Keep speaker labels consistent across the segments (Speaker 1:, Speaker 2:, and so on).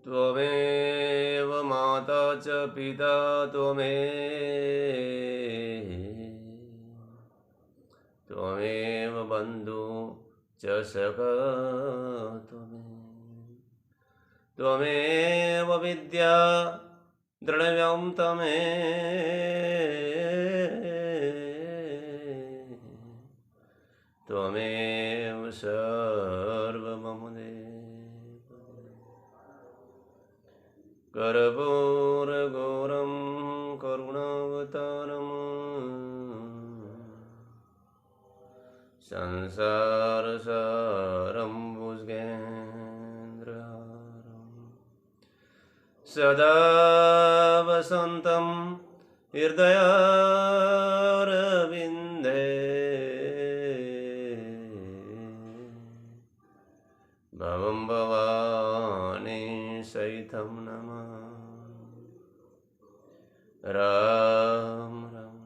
Speaker 1: त्वमेव माता च पिता त्वमेव बन्धु च सखा त्वमेव विद्या द्रव्यं त्वमेव सर्वमम देव कर्पूरगौरं करुणावतारम् संसारसारं भुजगेन्द्रहारम् सदा वसन्तं हृदयारविन्दे भवं भवानी सहितं नमामि। राम राम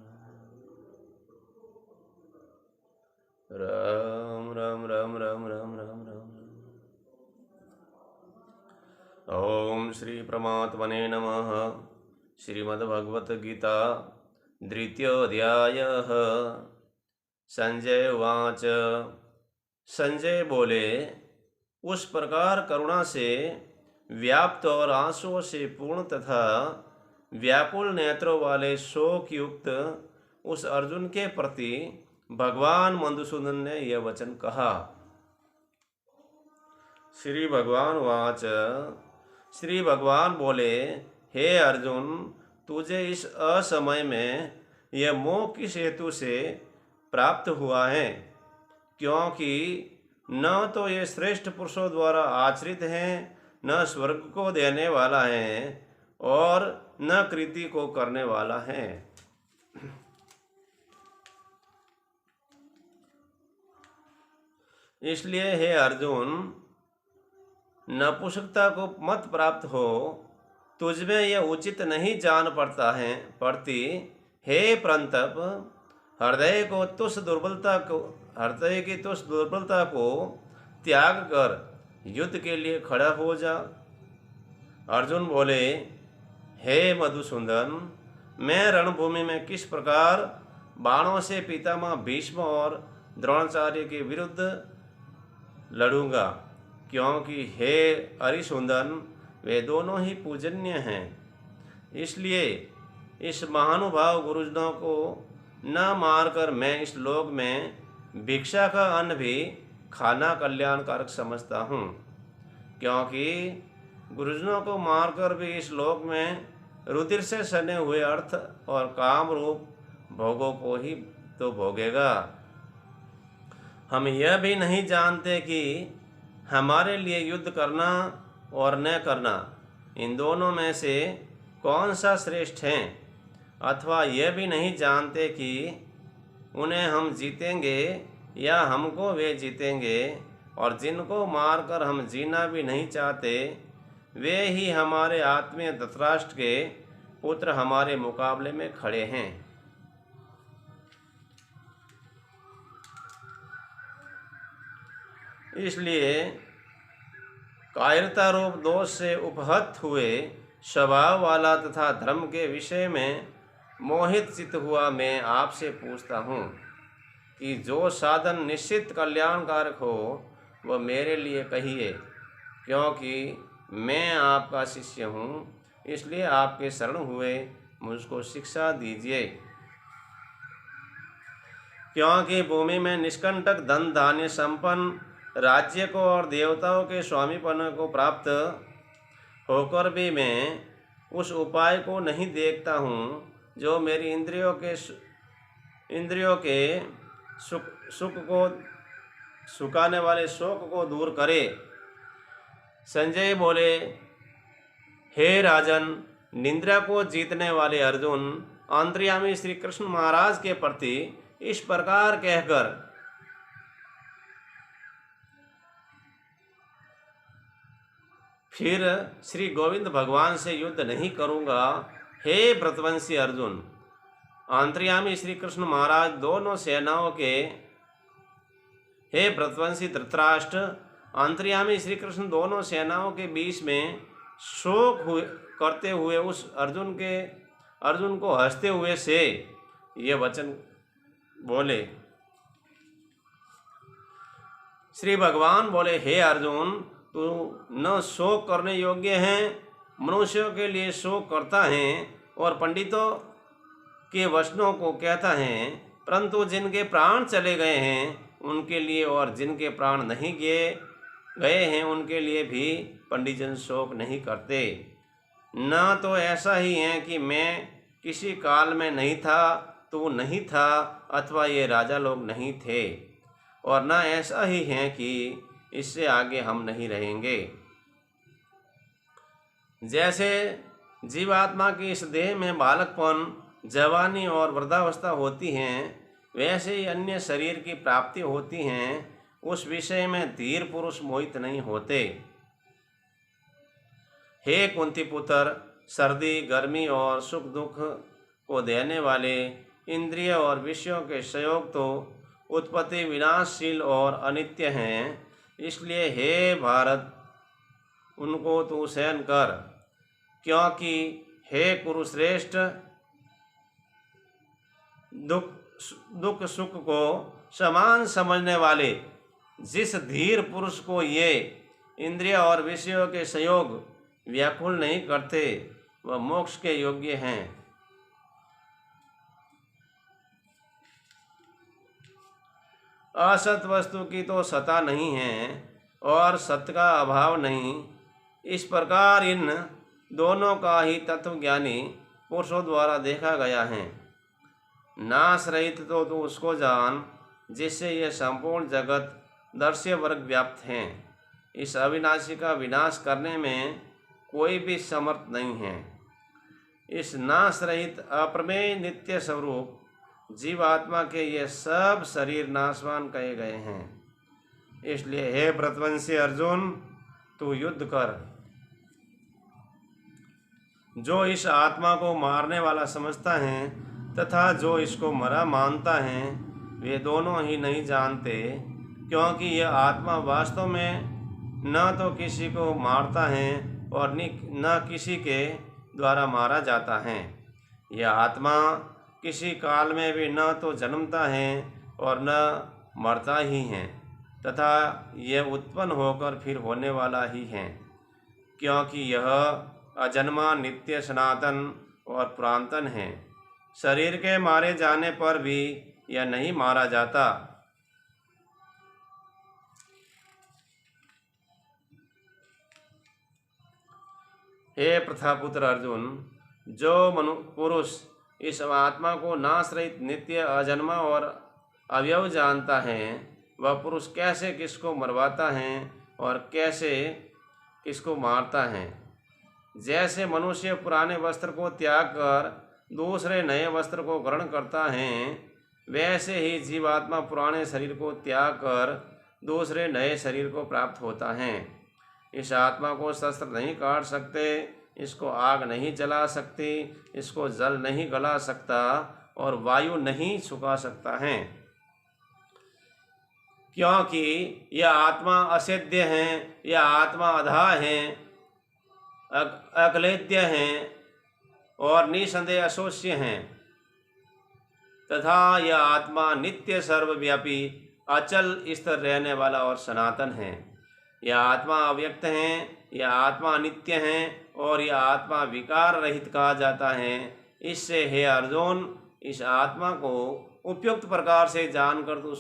Speaker 1: राम राम राम राम राम राम। ओम श्री परमात्मने नमः। श्रीमद्भगवद्गीता द्वितीयोऽध्यायः। संजय उवाच। संजय बोले, उस प्रकार करुणा से व्याप्त और आंसुओं से पूर्ण तथा व्याकुल नेत्रों वाले शोक युक्त उस अर्जुन के प्रति भगवान मधुसूदन ने यह वचन कहा। श्री भगवान वाच। श्री भगवान बोले, हे अर्जुन, तुझे इस असमय में यह मोह किस हेतु से प्राप्त हुआ है? क्योंकि न तो ये श्रेष्ठ पुरुषों द्वारा आचरित हैं, न स्वर्ग को देने वाला है और न कृति को करने वाला है। इसलिए हे अर्जुन, नपुंसकता को मत प्राप्त हो। तुझमें यह उचित नहीं जान पड़ती। हे परंतप, हृदय की तुच्छ दुर्बलता को त्याग कर युद्ध के लिए खड़ा हो जा। अर्जुन बोले, हे मधुसूदन, मैं रणभूमि में किस प्रकार बाणों से पितामह भीष्म और द्रोणाचार्य के विरुद्ध लड़ूंगा? क्योंकि हे हरिसूदन, वे दोनों ही पूजनीय हैं। इसलिए इस महानुभाव गुरुजनों को न मारकर मैं इस लोक में भिक्षा का अन्न भी खाना कल्याणकारक समझता हूँ। क्योंकि गुरुजनों को मारकर भी इस लोक में रुधिर से सने हुए अर्थ और काम रूप भोगों को ही तो भोगेगा। हम यह भी नहीं जानते कि हमारे लिए युद्ध करना और न करना, इन दोनों में से कौन सा श्रेष्ठ है। अथवा यह भी नहीं जानते कि उन्हें हम जीतेंगे या हमको वे जीतेंगे। और जिनको मारकर हम जीना भी नहीं चाहते, वे ही हमारे आत्मीय धृतराष्ट्र के पुत्र हमारे मुकाबले में खड़े हैं। इसलिए कायरता रूप दोष से उपहत हुए स्वभाव वाला तथा धर्म के विषय में मोहित चित्त हुआ मैं आपसे पूछता हूँ कि जो साधन निश्चित कल्याणकारक हो वह मेरे लिए कहिए। क्योंकि मैं आपका शिष्य हूँ, इसलिए आपके शरण हुए मुझको शिक्षा दीजिए। क्योंकि भूमि में निष्कंटक धन धान्य संपन्न राज्य को और देवताओं के स्वामीपन को प्राप्त होकर भी मैं उस उपाय को नहीं देखता हूँ जो मेरी इंद्रियों के सुख को सुखाने वाले शोक को दूर करे। संजय बोले, हे राजन, निंद्रा को जीतने वाले अर्जुन अंतर्यामी श्री कृष्ण महाराज के प्रति इस प्रकार कहकर फिर श्री गोविंद भगवान से युद्ध नहीं करूंगा। हे व्रतवंशी अर्जुन, अंतर्यामी श्री कृष्ण महाराज दोनों सेनाओं के हे व्रतवंशी धृतराष्ट्र, अंतर्यामी श्री कृष्ण दोनों सेनाओं के बीच में करते हुए उस अर्जुन को हंसते हुए से ये वचन बोले। श्री भगवान बोले, हे अर्जुन, तू न शोक करने योग्य है। मनुष्यों के लिए शोक करता है और पंडितों के वचनों को कहता है, परंतु जिनके प्राण चले गए हैं उनके लिए और जिनके प्राण नहीं गए हैं उनके लिए भी पंडितजन शोक नहीं करते। न तो ऐसा ही है कि मैं किसी काल में नहीं था, तू नहीं था, अथवा ये राजा लोग नहीं थे, और न ऐसा ही है कि इससे आगे हम नहीं रहेंगे। जैसे जीवात्मा की इस देह में बालकपन, जवानी और वृद्धावस्था होती हैं, वैसे ही अन्य शरीर की प्राप्ति होती हैं, उस विषय में धीर पुरुष मोहित नहीं होते। हे कुंती पुत्र, सर्दी, गर्मी और सुख दुख को देने वाले इंद्रिय और विषयों के संयोग तो उत्पत्ति विनाशशील और अनित्य हैं, इसलिए हे भारत उनको तू सहन कर, क्योंकि हे कुरुश्रेष्ठ, दुख सुख को समान समझने वाले जिस धीर पुरुष को ये इंद्रिय और विषयों के संयोग व्याकुल नहीं करते, वह मोक्ष के योग्य हैं। असत वस्तु की तो सत्ता नहीं है और सत्य का अभाव नहीं। इस प्रकार इन दोनों का ही तत्वज्ञानी पुरुषों द्वारा देखा गया है। नाश रहित तो तू उसको जान जिससे यह संपूर्ण जगत दर्श्य वर्ग व्याप्त हैं। इस अविनाशी का विनाश करने में कोई भी समर्थ नहीं है। इस नाश रहित अप्रमेय नित्य स्वरूप जीवात्मा के ये सब शरीर नाशवान कहे गए हैं। इसलिए हे व्रतवंशी अर्जुन, तू युद्ध कर। जो इस आत्मा को मारने वाला समझता है तथा जो इसको मरा मानता है, वे दोनों ही नहीं जानते, क्योंकि यह आत्मा वास्तव में न तो किसी को मारता है और न किसी के द्वारा मारा जाता है। यह आत्मा किसी काल में भी न तो जन्मता है और न मरता ही है, तथा यह उत्पन्न होकर फिर होने वाला ही है, क्योंकि यह अजन्मा, नित्य, सनातन और पुरातन है। शरीर के मारे जाने पर भी यह नहीं मारा जाता। हे प्रथापुत्र अर्जुन, जो पुरुष इस आत्मा को नाश रहित, नित्य, अजन्मा और अवयव जानता है, वह पुरुष कैसे किसको मरवाता है और कैसे किसको मारता है। जैसे मनुष्य पुराने वस्त्र को त्याग कर दूसरे नए वस्त्र को ग्रहण करता है, वैसे ही जीवात्मा पुराने शरीर को त्याग कर दूसरे नए शरीर को प्राप्त होता है। इस आत्मा को शस्त्र नहीं काट सकते, इसको आग नहीं जला सकती, इसको जल नहीं गला सकता और वायु नहीं सुखा सकता है, क्योंकि यह आत्मा असेध्य है, यह आत्मा अधा है, अक्लेद्य हैं और निसंदेह अशोष्य हैं, तथा यह आत्मा नित्य, सर्वव्यापी, अचल स्थिर रहने वाला और सनातन है। यह आत्मा अव्यक्त है, यह आत्मा नित्य है और यह आत्मा विकार रहित कहा जाता है। इससे हे अर्जुन, इस आत्मा को उपयुक्त प्रकार से जानकर तू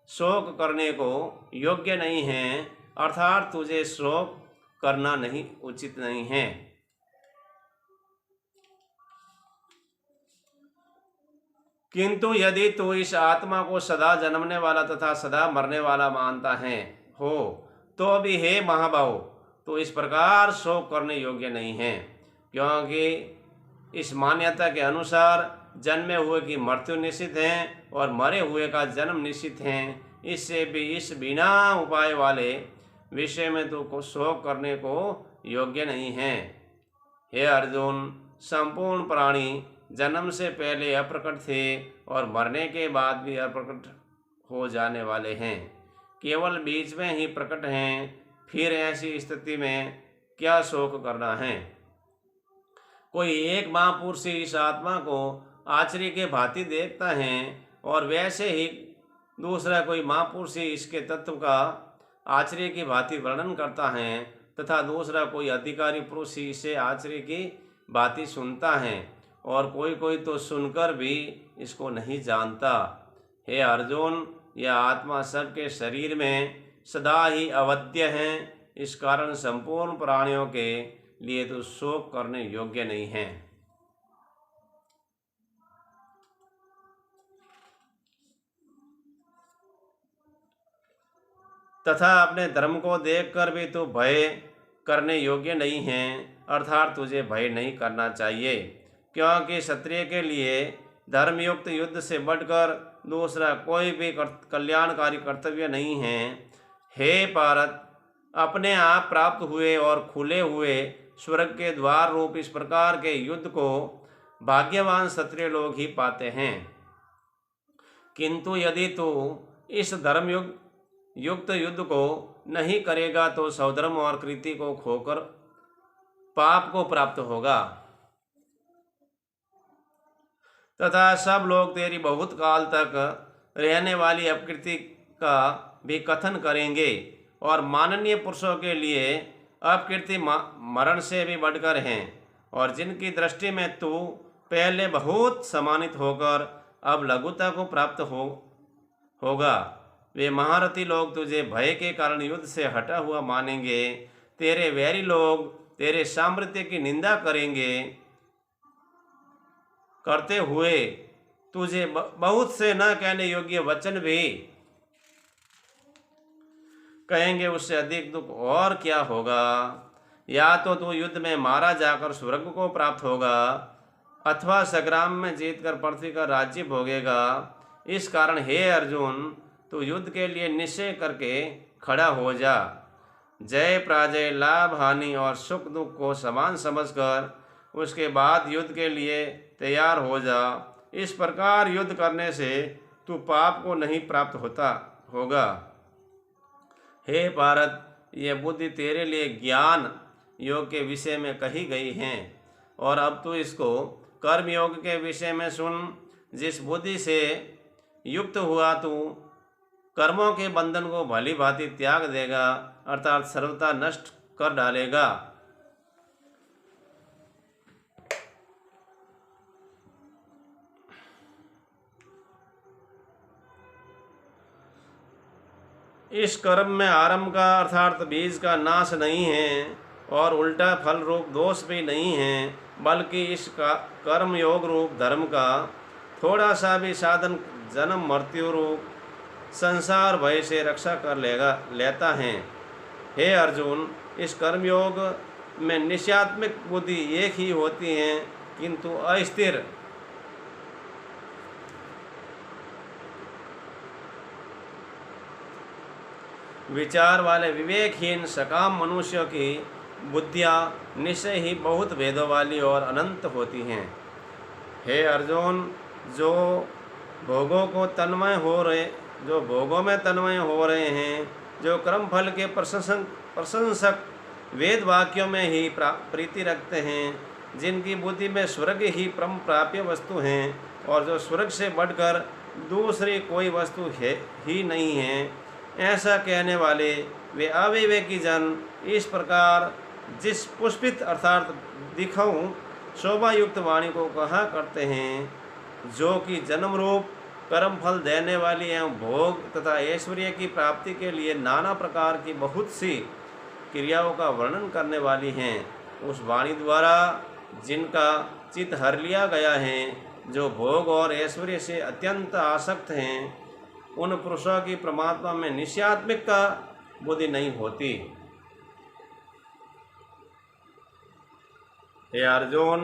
Speaker 1: शोक करने को योग्य नहीं है, अर्थात तुझे शोक करना नहीं उचित नहीं है। किंतु यदि तू इस आत्मा को सदा जन्मने वाला तथा सदा मरने वाला मानता है हो, तो भी हे महाबाहो, तो इस प्रकार शोक करने योग्य नहीं है, क्योंकि इस मान्यता के अनुसार जन्मे हुए की मृत्यु निश्चित है और मरे हुए का जन्म निश्चित है। इससे भी इस बिना उपाय वाले विषय में तो शोक करने को योग्य नहीं है। हे अर्जुन, संपूर्ण प्राणी जन्म से पहले अप्रकट थे और मरने के बाद भी अप्रकट हो जाने वाले हैं, केवल बीच में ही प्रकट हैं। फिर ऐसी स्थिति में क्या शोक करना है। कोई एक महापुरुष इस आत्मा को आश्चर्य के भांति देखता है और वैसे ही दूसरा कोई महापुरुष इसके तत्व का आश्चर्य की भांति वर्णन करता है तथा दूसरा कोई अधिकारी पुरुष इसे आश्चर्य की भांति सुनता है और कोई कोई तो सुनकर भी इसको नहीं जानता। हे अर्जुन, यह आत्मा सबके शरीर में सदा ही अवध्य है, इस कारण संपूर्ण प्राणियों के लिए तो शोक करने योग्य नहीं है। तथा अपने धर्म को देखकर भी तू भय करने योग्य नहीं है, अर्थात तुझे भय नहीं करना चाहिए, क्योंकि क्षत्रिय के लिए धर्मयुक्त युद्ध से बढ़कर दूसरा कोई भी कल्याणकारी कर्तव्य नहीं है। हे पार्थ, अपने आप प्राप्त हुए और खुले हुए स्वर्ग के द्वार रूप इस प्रकार के युद्ध को भाग्यवान क्षत्रिय लोग ही पाते हैं। किंतु यदि तू इस युक्त युद्ध को नहीं करेगा तो स्वधर्म और कृति को खोकर पाप को प्राप्त होगा तथा सब लोग तेरी बहुत काल तक रहने वाली अपकृति का भी कथन करेंगे और माननीय पुरुषों के लिए अपकृति मरण से भी बढ़कर हैं और जिनकी दृष्टि में तू पहले बहुत सम्मानित होकर अब लघुता को प्राप्त होगा, वे महारथी लोग तुझे भय के कारण युद्ध से हटा हुआ मानेंगे। तेरे वैरी लोग तेरे सामर्थ्य की निंदा करते हुए तुझे बहुत से न कहने योग्य वचन भी कहेंगे, उससे अधिक दुख और क्या होगा। या तो तू युद्ध में मारा जाकर स्वर्ग को प्राप्त होगा अथवा संग्राम में जीतकर पृथ्वी का राज्य भोगेगा। इस कारण हे अर्जुन, तू युद्ध के लिए निश्चय करके खड़ा हो जा। जय पराजय, लाभ हानि और सुख दुख को समान समझकर उसके बाद युद्ध के लिए तैयार हो जा। इस प्रकार युद्ध करने से तू पाप को नहीं प्राप्त होगा। हे पार्थ, यह बुद्धि तेरे लिए ज्ञान योग के विषय में कही गई है और अब तू इसको कर्म योग के विषय में सुन। जिस बुद्धि से युक्त हुआ तू कर्मों के बंधन को भली भांति त्याग देगा, अर्थात सर्वथा नष्ट कर डालेगा। इस कर्म में आरंभ का अर्थात बीज का नाश नहीं है और उल्टा फल रूप दोष भी नहीं है, बल्कि इस कर्म योग रूप धर्म का थोड़ा सा भी साधन जन्म मृत्यु रूप संसार भय से रक्षा कर लेता है। हे अर्जुन, इस कर्मयोग में निश्चयात्मक बुद्धि एक ही होती है किंतु अस्थिर। विचार वाले विवेकहीन सकाम मनुष्यों की बुद्धियाँ निश्चय ही बहुत भेदों वाली और अनंत होती हैं। हे अर्जुन, जो भोगों में तन्मय हो रहे हैं, जो कर्म फल के प्रशंसक वेद वाक्यों में ही प्रीति रखते हैं, जिनकी बुद्धि में स्वर्ग ही परम प्राप्य वस्तु हैं और जो स्वर्ग से बढ़कर दूसरी कोई वस्तु है ही नहीं है, ऐसा कहने वाले वे अविवेकी जन इस प्रकार जिस पुष्पित अर्थात दिखाऊं शोभा युक्त वाणी को कहा करते हैं, जो कि जन्म रूप कर्म फल देने वाली एवं भोग तथा ऐश्वर्य की प्राप्ति के लिए नाना प्रकार की बहुत सी क्रियाओं का वर्णन करने वाली हैं, उस वाणी द्वारा जिनका चित्त हर लिया गया है, जो भोग और ऐश्वर्य से अत्यंत आसक्त हैं, उन पुरुषों की परमात्मा में निश्चयात्मिक का बुद्धि नहीं होती। हे अर्जुन,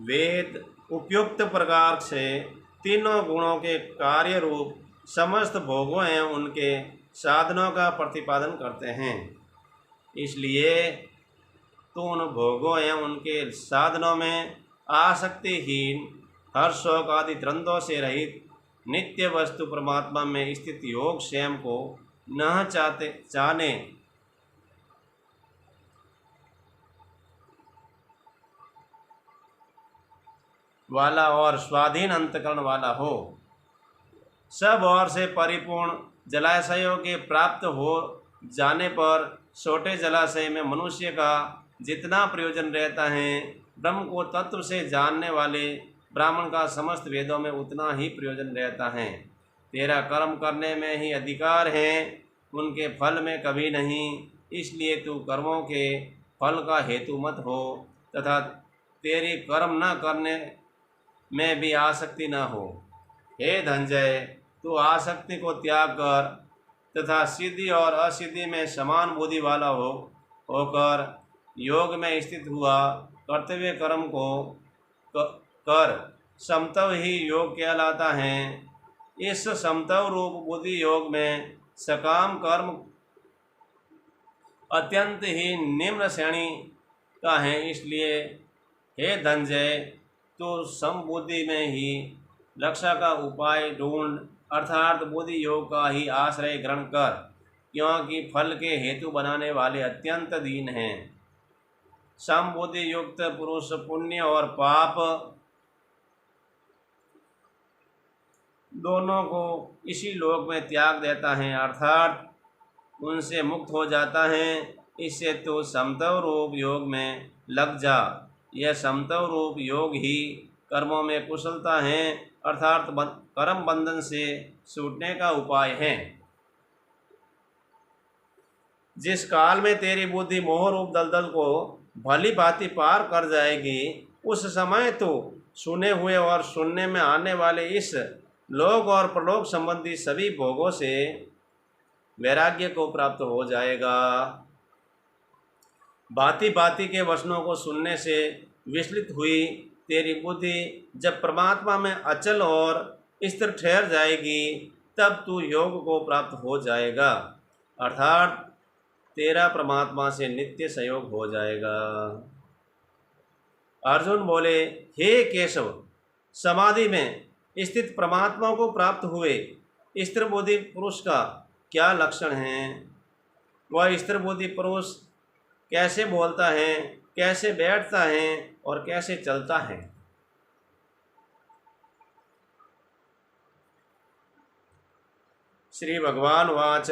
Speaker 1: वेद उपयुक्त प्रकार से तीनों गुणों के कार्य रूप समस्त भोगों एवं उनके साधनों का प्रतिपादन करते हैं। इसलिए तो उन भोगों एवं उनके साधनों में आसक्तिहीन हर्ष शोक आदि द्वंद्वों से रहित नित्य वस्तु परमात्मा में स्थित योग स्वयं को न चाहने वाला और स्वाधीन अंतकरण वाला हो। सब ओर से परिपूर्ण जलाशयों के प्राप्त हो जाने पर छोटे जलाशय में मनुष्य का जितना प्रयोजन रहता है, ब्रह्म को तत्व से जानने वाले ब्राह्मण का समस्त वेदों में उतना ही प्रयोजन रहता है। तेरा कर्म करने में ही अधिकार है, उनके फल में कभी नहीं। इसलिए तू कर्मों के फल का हेतु मत हो तथा तेरी कर्म न करने में भी आसक्ति न हो। हे धनंजय, तू आसक्ति को त्याग कर तथा सिद्धि और असिद्धि में समान बुद्धि वाला होकर योग में स्थित हुआ कर्तव्य कर्म को कर समतव ही योग कहलाता है। इस समतव रूप बुद्धि योग में सकाम कर्म अत्यंत ही निम्न श्रेणी का है। इसलिए हे धनंजय, तो समबुद्धि में ही रक्षा का उपाय ढूंढ, अर्थात बुद्धि योग का ही आश्रय ग्रहण कर, क्योंकि फल के हेतु बनाने वाले अत्यंत दीन हैं। समबुद्धि युक्त पुरुष पुण्य और पाप दोनों को इसी लोक में त्याग देता है, अर्थात उनसे मुक्त हो जाता है। इससे तो समतव रूप योग में लग जा। यह समतव रूप योग ही कर्मों में कुशलता है, अर्थात कर्म बंधन से छूटने का उपाय है। जिस काल में तेरी बुद्धि मोह रूप दलदल को भली भांति पार कर जाएगी, उस समय तो सुने हुए और सुनने में आने वाले इस लोक और परलोक संबंधी सभी भोगों से वैराग्य को प्राप्त हो जाएगा। भांति भांति के वचनों को सुनने से विचलित हुई तेरी बुद्धि जब परमात्मा में अचल और स्थिर ठहर जाएगी, तब तू योग को प्राप्त हो जाएगा, अर्थात तेरा परमात्मा से नित्य संयोग हो जाएगा। अर्जुन बोले, हे केशव, समाधि में स्थित परमात्मा को प्राप्त हुए स्थिर बुद्धि पुरुष का क्या लक्षण है? वह स्थिर बुद्धि पुरुष कैसे बोलता है, कैसे बैठता है और कैसे चलता है? श्री भगवान वाच।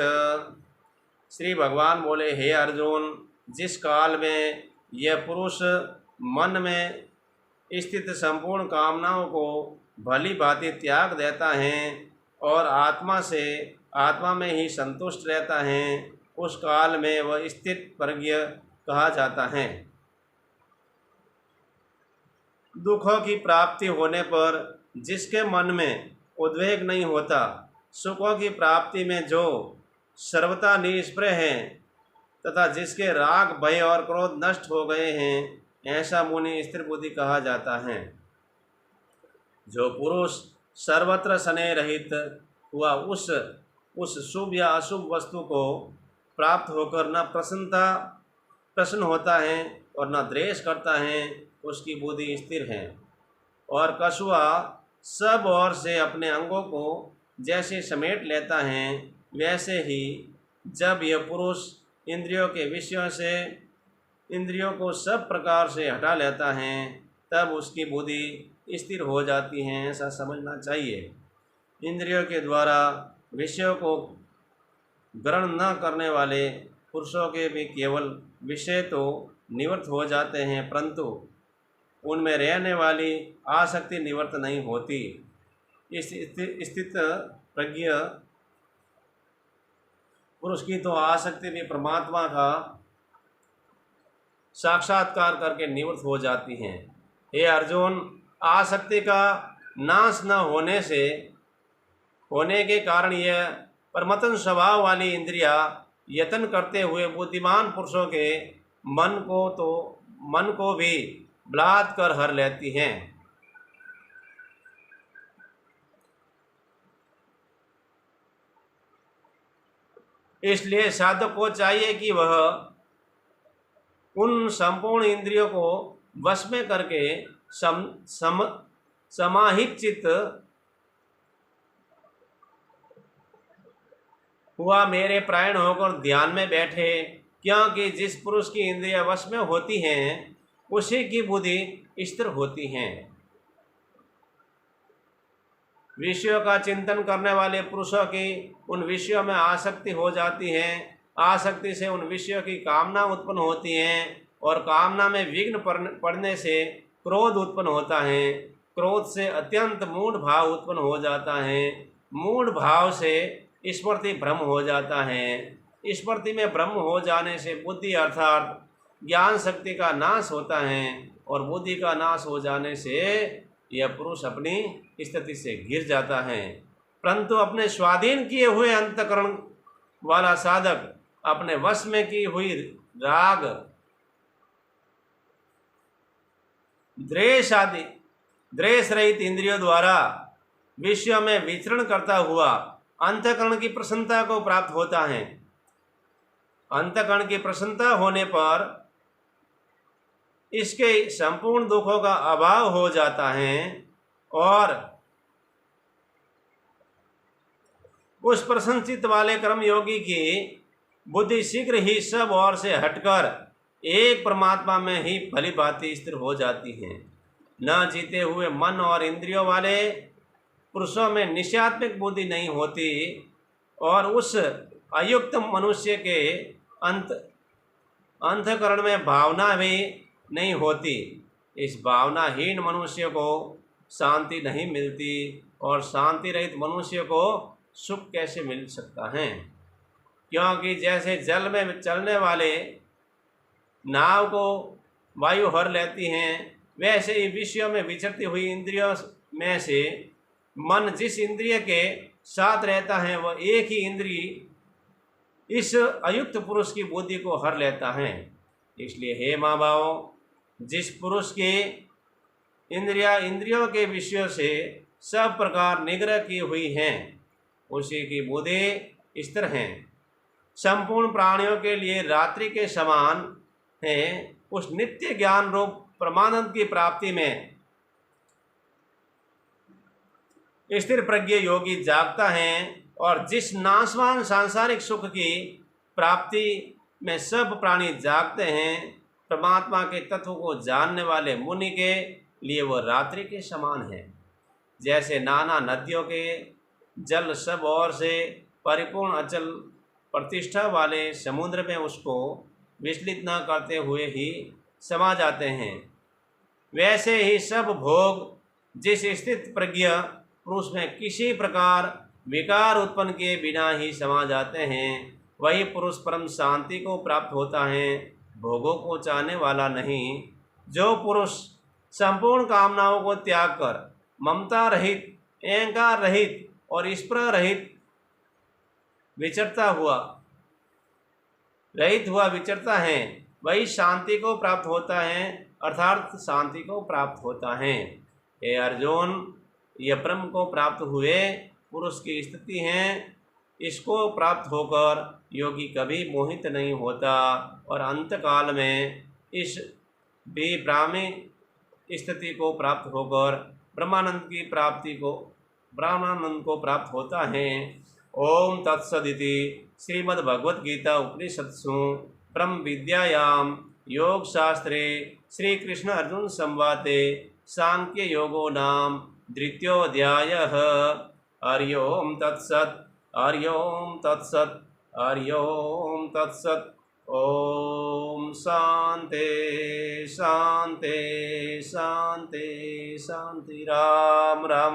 Speaker 1: श्री भगवान बोले, हे अर्जुन, जिस काल में यह पुरुष मन में स्थित संपूर्ण कामनाओं को भली भांति त्याग देता है और आत्मा में ही संतुष्ट रहता है, उस काल में वह स्थित प्रज्ञ कहा जाता है। दुखों की प्राप्ति होने पर जिसके मन में उद्वेग नहीं होता, सुखों की प्राप्ति में जो सर्वथा निष्प्रय है तथा जिसके राग भय और क्रोध नष्ट हो गए हैं, ऐसा मुनि स्थिर बुद्धि कहा जाता है। जो पुरुष सर्वत्र स्नेह रहित हुआ उस शुभ या अशुभ वस्तु को प्राप्त होकर न प्रसन्न होता है और न द्वेष करता है, उसकी बुद्धि स्थिर है। और कछुआ सब ओर से अपने अंगों को जैसे समेट लेता है, वैसे ही जब यह पुरुष इंद्रियों के विषयों से इंद्रियों को सब प्रकार से हटा लेता है, तब उसकी बुद्धि स्थिर हो जाती है, ऐसा समझना चाहिए। इंद्रियों के द्वारा विषयों को ग्रहण न करने वाले पुरुषों के भी केवल विषय तो निवृत्त हो जाते हैं, परंतु उनमें रहने वाली आसक्ति निवृत्त नहीं होती। इस स्थित प्रज्ञ पुरुष की तो आसक्ति भी परमात्मा का साक्षात्कार करके निवृत्त हो जाती हैं। हे अर्जुन, आसक्ति का नाश न होने के कारण यह परमतन स्वभाव वाली इंद्रियां यत्न करते हुए बुद्धिमान पुरुषों के मन को भी बलात् कर हर लेती हैं। इसलिए साधक को चाहिए कि वह उन संपूर्ण इंद्रियों को वश में करके समाहित चित्त हुआ मेरे प्राण होकर ध्यान में बैठे, क्योंकि जिस पुरुष की इंद्रियां वश में होती हैं, उसी की बुद्धि स्थिर होती हैं। विषयों का चिंतन करने वाले पुरुषों की उन विषयों में आसक्ति हो जाती है। आसक्ति से उन विषयों की कामना उत्पन्न होती है और कामना में विघ्न पड़ने से क्रोध उत्पन्न होता है। क्रोध से अत्यंत मूढ़ भाव उत्पन्न हो जाता है। मूढ़ भाव से स्मृति भ्रम हो जाता है। स्मृति में भ्रम हो जाने से बुद्धि अर्थात ज्ञान शक्ति का नाश होता है और बुद्धि का नाश हो जाने से यह पुरुष अपनी स्थिति से गिर जाता है। परंतु अपने स्वाधीन किए हुए अंतःकरण वाला साधक अपने वश में की हुई राग द्वेष रहित इंद्रियों द्वारा विषयों में विचरण करता हुआ अंतःकरण की प्रसन्नता को प्राप्त होता है। अंतःकरण की प्रसन्नता होने पर इसके संपूर्ण दुखों का अभाव हो जाता है और उस प्रसन्नचित्त वाले कर्मयोगी की बुद्धि शीघ्र ही सब ओर से हटकर एक परमात्मा में ही भली भांति स्थिर हो जाती है। न जीते हुए मन और इंद्रियों वाले पुरुषों में निश्चयात्मक बुद्धि नहीं होती और उस अयुक्त मनुष्य के अंतःकरण में भावना भी नहीं होती। इस भावनाहीन मनुष्य को शांति नहीं मिलती और शांति रहित मनुष्य को सुख कैसे मिल सकता है? क्योंकि जैसे जल में चलने वाले नाव को वायु हर लेती हैं, वैसे ही विषयों में विचरती हुई इंद्रियों में से मन जिस इंद्रिय के साथ रहता है वह एक ही इंद्रिय इस अयुक्त पुरुष की बुद्धि को हर लेता है। इसलिए हे माँ बाप, जिस पुरुष की इंद्रियों के विषयों से सब प्रकार निग्रह की हुई हैं, उसी की बुद्धि स्थिर है। संपूर्ण प्राणियों के लिए रात्रि के समान है। उस नित्य ज्ञान रूप परमानंद की प्राप्ति में स्थिर प्रज्ञ योगी जागता है और जिस नाशवान सांसारिक सुख की प्राप्ति में सब प्राणी जागते हैं, परमात्मा के तत्व को जानने वाले मुनि के लिए वह रात्रि के समान है। जैसे नाना नदियों के जल सब ओर से परिपूर्ण अचल प्रतिष्ठा वाले समुद्र में उसको विचलित न करते हुए ही समा जाते हैं, वैसे ही सब भोग जिस स्थित प्रज्ञ पुरुष में किसी प्रकार विकार उत्पन्न किए बिना ही समा जाते हैं, वही पुरुष परम शांति को प्राप्त होता है, भोगों को चाहने वाला नहीं। जो पुरुष संपूर्ण कामनाओं को त्याग कर ममता रहित, अहंकार रहित और स्पृह रहित विचरता है, वही शांति को प्राप्त होता है, अर्थात शांति को प्राप्त होता है। हे अर्जुन, यह ब्रह्म को प्राप्त हुए पुरुष की स्थिति है। इसको प्राप्त होकर योगी कभी मोहित नहीं होता और अंतकाल में इस भी ब्राह्मी स्थिति को प्राप्त होकर ब्रह्मानंद को प्राप्त होता है। ओम तत्सदिति श्रीमद्भगवद्गीता उपनिषत्सु ब्रह्म विद्यायां योग शास्त्रे श्री कृष्ण अर्जुन संवादे सांख्य योगो नाम द्वितीयोऽध्यायः। हरि ओम तत्सत्, हरि ओम तत्सत्, हरि ओम तत्सत्। ओम शांति शांति शांति शांति। राम राम।